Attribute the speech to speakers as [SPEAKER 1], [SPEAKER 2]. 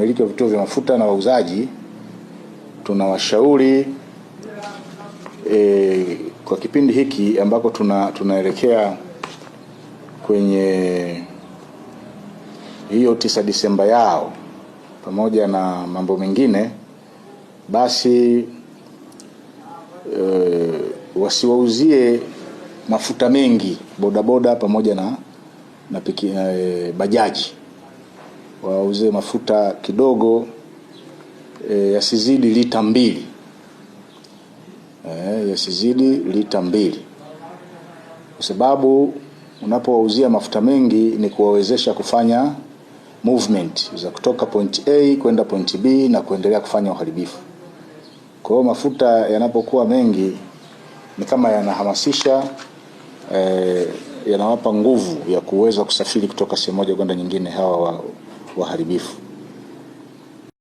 [SPEAKER 1] Wamiliki wa vituo vya mafuta na wauzaji tunawashauri kwa kipindi hiki ambako tunaelekea kwenye hiyo 9 Disemba yao pamoja na mambo mengine, basi wasiwauzie mafuta mengi bodaboda pamoja na bajaji. Wauze mafuta kidogo, yasizidi lita 2. Yasizidi lita 2. Kwa sababu unapowauzia mafuta mengi ni kuwawezesha kufanya movement za kutoka point A kwenda point B na kuendelea kufanya uharibifu. Kwa hiyo mafuta yanapokuwa mengi ni kama yanahamasisha, yanawapa nguvu ya kuweza kusafiri kutoka sehemu moja kwenda nyingine hawa waharibifu.